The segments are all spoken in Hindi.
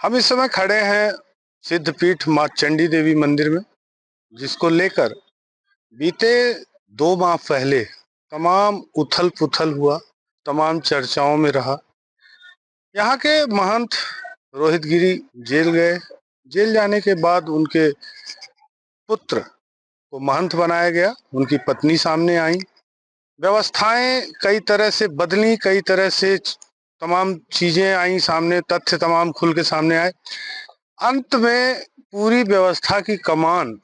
हम इस समय खड़े हैं सिद्धपीठ माँ चंडी देवी मंदिर में, जिसको लेकर बीते 2 माह पहले तमाम उथल पुथल हुआ, तमाम चर्चाओं में रहा। यहाँ के महंत रोहित गिरी जेल गए। जेल जाने के बाद उनके पुत्र को महंत बनाया गया, उनकी पत्नी सामने आई। व्यवस्थाएं कई तरह से बदली, कई तरह से तमाम चीजें आई सामने, तथ्य तमाम खुल के सामने आए। अंत में पूरी व्यवस्था की कमान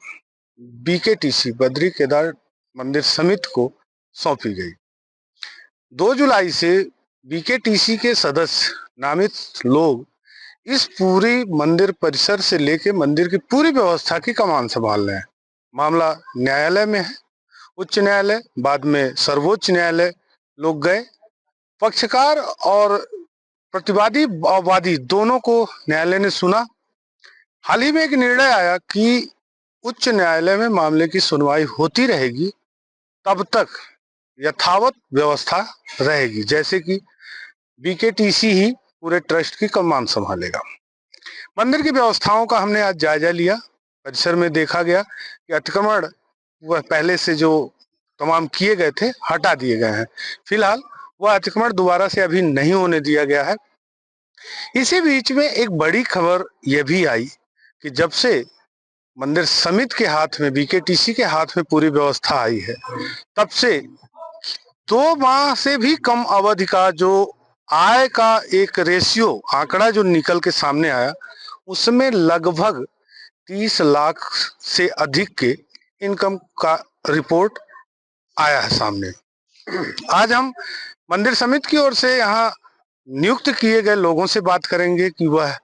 बीकेटीसी बद्री केदार मंदिर समिति को सौंपी गई। 2 जुलाई से बीकेटीसी के सदस्य नामित लोग इस पूरी मंदिर परिसर से लेके मंदिर की पूरी व्यवस्था की कमान संभाल रहे हैं। मामला न्यायालय में है, उच्च न्यायालय, बाद में सर्वोच्च न्यायालय लोग गए। पक्षकार और प्रतिवादी और वादी दोनों को न्यायालय ने सुना। हाल ही में एक निर्णय आया कि उच्च न्यायालय में मामले की सुनवाई होती रहेगी, तब तक यथावत व्यवस्था रहेगी, जैसे कि बीकेटीसी ही पूरे ट्रस्ट की कमान संभालेगा। मंदिर की व्यवस्थाओं का हमने आज जायजा लिया। परिसर में देखा गया कि अतिक्रमण वह पहले से जो तमाम किए गए थे हटा दिए गए हैं। फिलहाल वह अतिक्रमण दोबारा से अभी नहीं होने दिया गया है। इसी बीच में एक बड़ी खबर यह भी आई कि जब से मंदिर समिति के हाथ में, बीकेटीसी के हाथ में पूरी व्यवस्था आई है, तब से 2 माह से भी कम अवधि का जो आय का एक रेशियो आंकड़ा जो निकल के सामने आया, उसमें लगभग 30 लाख से अधिक के इनकम का रिपोर्ट आया है सामने। आज हम मंदिर समिति की ओर से यहाँ नियुक्त किए गए लोगों से बात करेंगे कि वह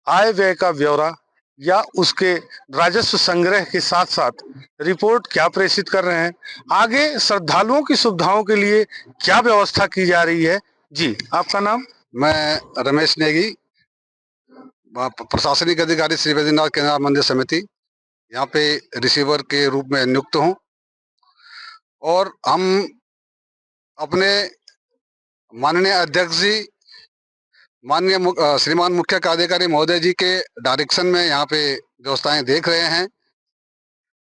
आय व्यय का ब्यौरा या उसके राजस्व संग्रह के साथ साथ रिपोर्ट क्या प्रेषित कर रहे हैं, आगे श्रद्धालुओं की सुविधाओं के लिए क्या व्यवस्था की जा रही है। जी, आपका नाम? मैं रमेश नेगी, प्रशासनिक अधिकारी श्री बद्रीनाथ केदार मंदिर समिति, यहाँ पे रिसीवर के रूप में नियुक्त हूँ। और हम अपने माननीय अध्यक्ष जी, माननीय श्रीमान मुख्य कार्यकारी महोदय जी के डायरेक्शन में यहाँ पे व्यवस्थाएं देख रहे हैं।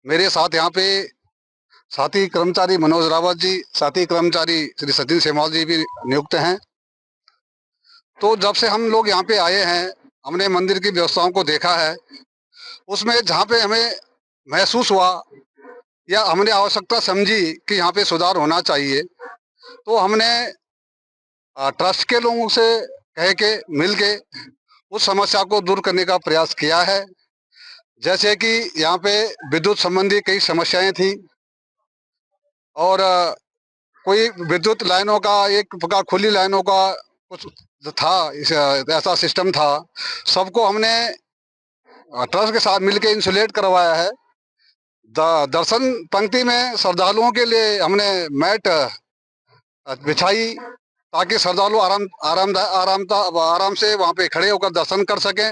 मेरे साथ यहाँ पे साथी कर्मचारी मनोज रावत जी, साथी कर्मचारी श्री सचिन सेमाल जी भी नियुक्त हैं। तो जब से हम लोग यहाँ पे आए हैं, हमने मंदिर की व्यवस्थाओं को देखा है। उसमें जहाँ पे हमें महसूस हुआ या हमने आवश्यकता समझी कि यहाँ पे सुधार होना चाहिए, तो हमने ट्रस्ट के लोगों से कह के मिल के उस समस्या को दूर करने का प्रयास किया है। जैसे कि यहाँ पे विद्युत संबंधी कई समस्याएं थी और कोई विद्युत लाइनों का, एक प्रकार खुली लाइनों का कुछ था, ऐसा सिस्टम था। सबको हमने ट्रस्ट के साथ मिलके इंसुलेट करवाया है। दर्शन पंक्ति में श्रद्धालुओं के लिए हमने मैट बिछाई ताकि श्रद्धालु आराम से वहां पे खड़े होकर दर्शन कर सकें।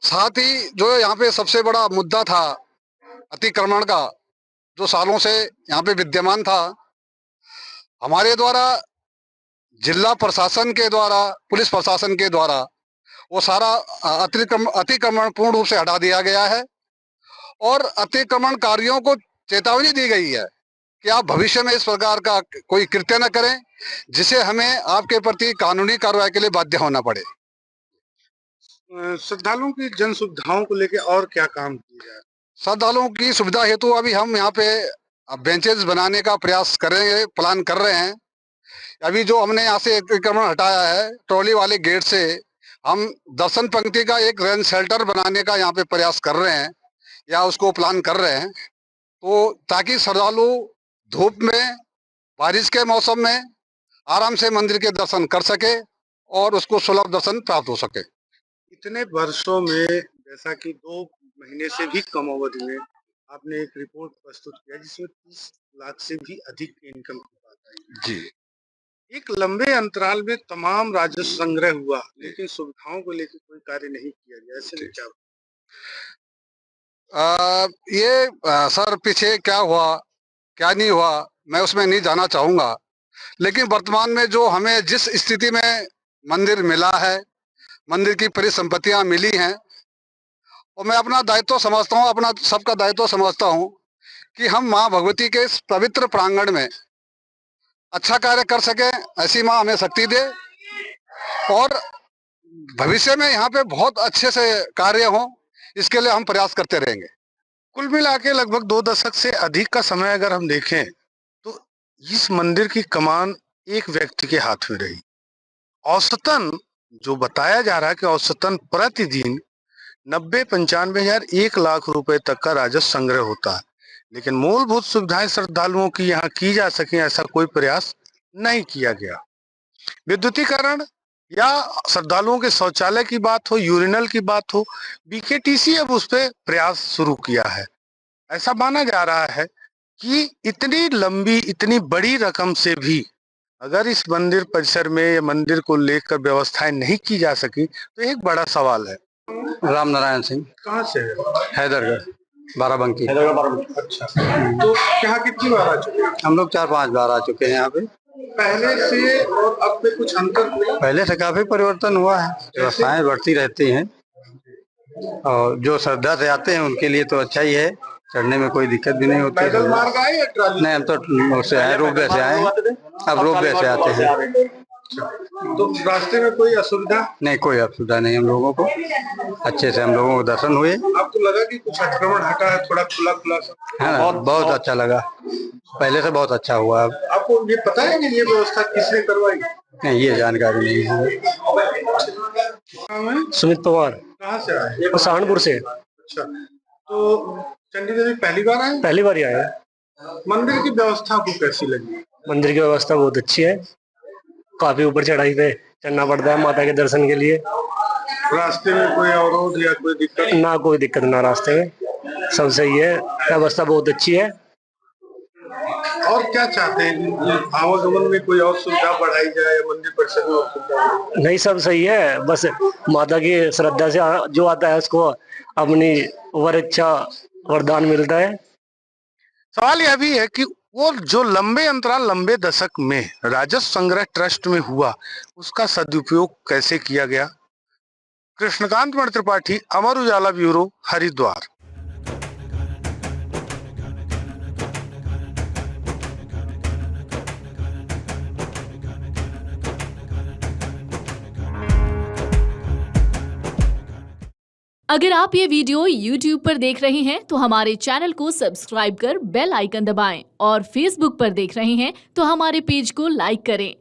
साथ ही जो यहाँ पे सबसे बड़ा मुद्दा था अतिक्रमण का, जो सालों से यहाँ पे विद्यमान था, हमारे द्वारा जिला प्रशासन के द्वारा, पुलिस प्रशासन के द्वारा वो सारा अतिक्रमण पूर्ण रूप से हटा दिया गया है और अतिक्रमणकारियों को चेतावनी दी गई है कि आप भविष्य में इस प्रकार का कोई कृत्य न करें, जिसे हमें आपके प्रति कानूनी कार्रवाई के लिए बाध्य होना पड़े। श्रद्धालुओं की जन सुविधाओं को लेकर और क्या काम किया जाए? श्रद्धालुओं की सुविधा हेतु अभी हम यहाँ पे बेंचेस बनाने का प्रयास करेंगे, प्लान कर रहे हैं। अभी जो हमने यहाँ से अतिक्रमण हटाया है, ट्रॉली वाले गेट से हम दर्शन पंक्ति का एक रेन शेल्टर बनाने का यहाँ पे प्रयास कर रहे हैं या उसको प्लान कर रहे हैं, तो ताकि श्रद्धालु धूप में, बारिश के मौसम में आराम से मंदिर के दर्शन कर सके और उसको सुलभ दर्शन प्राप्त हो सके। इतने वर्षों में, जैसा कि 2 महीने से भी कम अवधि में आपने एक रिपोर्ट प्रस्तुत किया जिसमें 30 लाख से भी अधिक की इनकम की बात आई जी। एक लंबे अंतराल में तमाम राजस्व संग्रह हुआ, लेकिन सुविधाओं को लेकर कोई कार्य नहीं किया गया, ऐसे में क्या? सर पीछे क्या हुआ क्या नहीं हुआ मैं उसमें नहीं जाना चाहूंगा, लेकिन वर्तमान में जो हमें जिस स्थिति में मंदिर मिला है, मंदिर की परिसंपत्तियां मिली हैं, और मैं अपना दायित्व समझता हूं, अपना सबका दायित्व समझता हूं कि हम माँ भगवती के इस पवित्र प्रांगण में अच्छा कार्य कर सके। ऐसी माँ हमें शक्ति दे और भविष्य में यहाँ पे बहुत अच्छे से कार्य हो, इसके लिए हम प्रयास करते रहेंगे। कुल मिला के लगभग 2 दशक से अधिक का समय अगर हम देखें तो इस मंदिर की कमान एक व्यक्ति के हाथ में रही। औसतन जो बताया जा रहा है कि औसतन प्रतिदिन 90-95 हजार 1 लाख रुपए तक का राजस्व संग्रह होता है, लेकिन मूलभूत सुविधाएं श्रद्धालुओं की यहाँ की जा सके ऐसा कोई प्रयास नहीं किया गया। विद्युतीकरण या श्रद्धालुओं के शौचालय की बात हो, यूरिनल की बात हो, बीकेटीसी अब उस पर प्रयास शुरू किया है। ऐसा माना जा रहा है कि इतनी लंबी इतनी बड़ी रकम से भी अगर इस मंदिर परिसर में या मंदिर को लेकर व्यवस्थाएं नहीं की जा सकी तो एक बड़ा सवाल है। राम नारायण सिंह। कहाँ से है? हैदरगढ़ बाराबंकी। अच्छा, तो यहाँ कितनी बार आ चुके हैं? हम लोग 4-5 बार आ चुके हैं यहाँ पे। पहले से और अब में कुछ अंतर हुआ? पहले से काफी परिवर्तन हुआ है, व्यवस्थाएं बढ़ती रहती हैं और जो श्रद्धा से आते हैं उनके लिए तो अच्छा ही है, चढ़ने में कोई दिक्कत भी नहीं होती पैदल मार्ग आए या ट्रॉली? नहीं, हम तो उससे आए, रोपवे से आए, अब रोपवे से आते हैं। तो रास्ते में कोई असुविधा? नहीं, कोई असुविधा नहीं हम लोगों को, अच्छे से हम लोगों को दर्शन हुए। आपको लगा कि कुछ अतिक्रमण हटा है, थोड़ा खुला खुला सा? हाँ, बहुत अच्छा लगा, पहले से बहुत अच्छा हुआ। अब आपको ये पता है कि ये व्यवस्था किसने करवाई? नहीं, ये जानकारी नहीं है। सुमित पवार। कहाँ से आए? सहारनपुर से। अच्छा, तो चंडी देवी पहली बार आए? पहली बार ही आए। मंदिर की व्यवस्था आपको कैसी लगी? मंदिर की व्यवस्था बहुत अच्छी है, काफी ऊपर चढ़ाई पे चढ़ना पड़ता है माता के दर्शन के लिए। रास्ते में कोई अवरोध या कोई दिक्कत? ना कोई दिक्कत ना, रास्ते में सब सही है, व्यवस्था बहुत अच्छी है। और क्या चाहते हैं कि आवागमन में कोई और सुविधा बढ़ाई जाए, मंदिर परिसर में और सुविधा? नहीं, सब सही है, बस माता की श्रद्धा से जो आता है उसको अपनी वर इच्छा वरदान मिलता है। सवाल यह भी है कि वो जो लंबे अंतराल लंबे दशक में राजस्व संग्रह ट्रस्ट में हुआ उसका सदुपयोग कैसे किया गया। कृष्णकांत मणि त्रिपाठी, अमर उजाला ब्यूरो, हरिद्वार। अगर आप ये वीडियो YouTube पर देख रहे हैं तो हमारे चैनल को सब्सक्राइब कर बेल आइकन दबाएं और Facebook पर देख रहे हैं तो हमारे पेज को लाइक करें।